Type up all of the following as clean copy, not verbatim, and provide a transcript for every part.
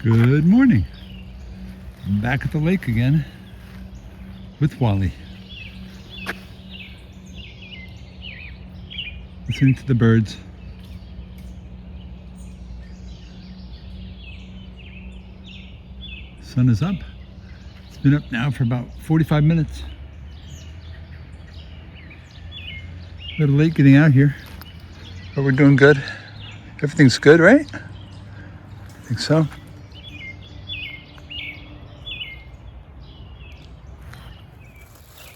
Good morning. I'm back at the lake again with Wally. Listening to the birds. Sun is up. It's been up now for about 45 minutes. A little late getting out here, but we're doing good. Everything's good, right? I think so.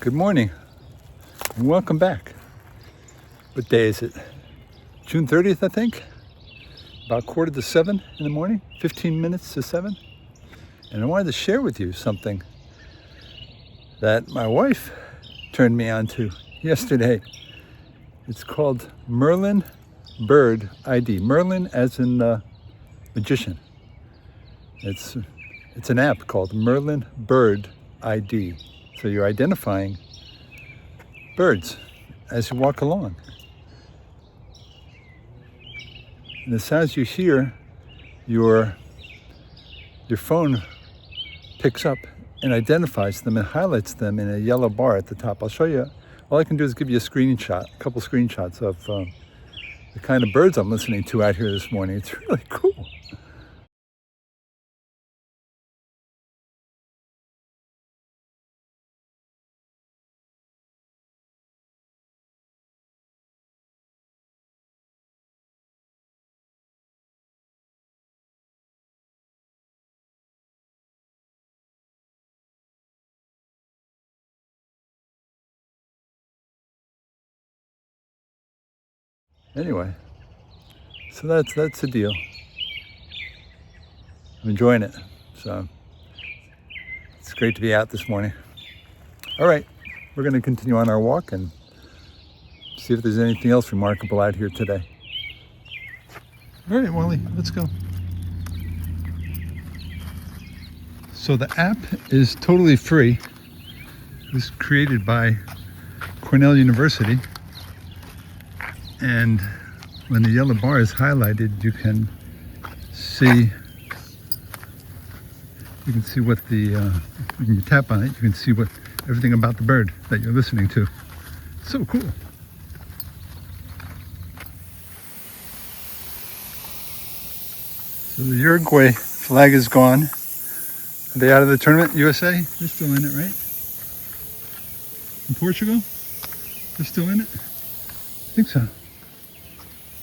Good morning and welcome back. What day is it? June 30th, I think. About 6:45 in the morning, 15 minutes to 7. And I wanted to share with you something that my wife turned me on to yesterday. It's called Merlin Bird ID. Merlin as in magician. It's an app called Merlin Bird ID. So you're identifying birds as you walk along. And the sounds you hear, your phone picks up and identifies them and highlights them in a yellow bar at the top. I'll show you. All I can do is give you a couple screenshots of the kind of birds I'm listening to out here this morning. It's really cool. Anyway, so that's the deal. I'm enjoying it. So it's great to be out this morning. All right, we're going to continue on our walk and see if there's anything else remarkable out here today. All right, Wally, let's go. So the app is totally free. It was created by Cornell University. And when the yellow bar is highlighted, you can see what when you tap on it, you can see everything about the bird that you're listening to. So cool. So the Uruguay flag is gone. Are they out of the tournament? USA? They're still in it, right? In Portugal? They're still in it? I think so.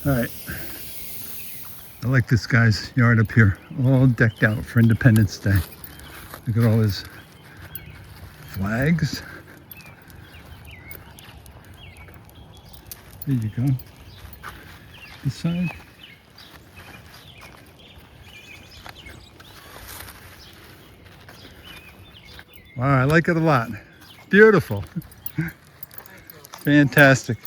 All right. I like this guy's yard up here, all decked out for Independence Day. Look at all his flags. There you go. This side. Wow, I like it a lot. Beautiful. Fantastic.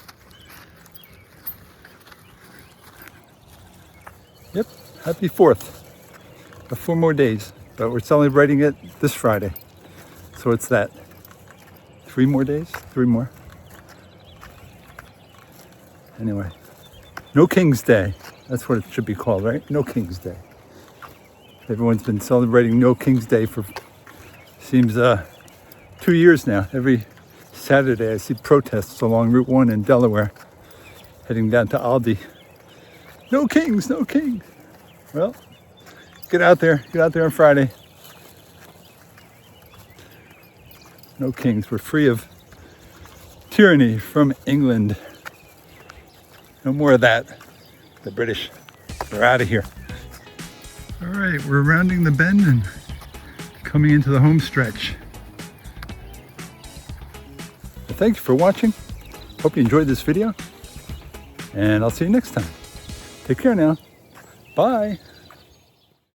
Yep, happy 4th. 4 more days, but we're celebrating it this Friday. So it's that. 3 more days? 3 more. Anyway, no King's Day. That's what it should be called, right? No King's Day. Everyone's been celebrating No King's Day for, seems 2 years now. Every Saturday I see protests along Route 1 in Delaware, heading down to Aldi. No kings, no kings. Well, get out there on Friday. No kings, we're free of tyranny from England. No more of that. The British, they're out of here. All right, we're rounding the bend and coming into the home stretch. Well, thank you for watching. Hope you enjoyed this video, and I'll see you next time. Take care now. Bye.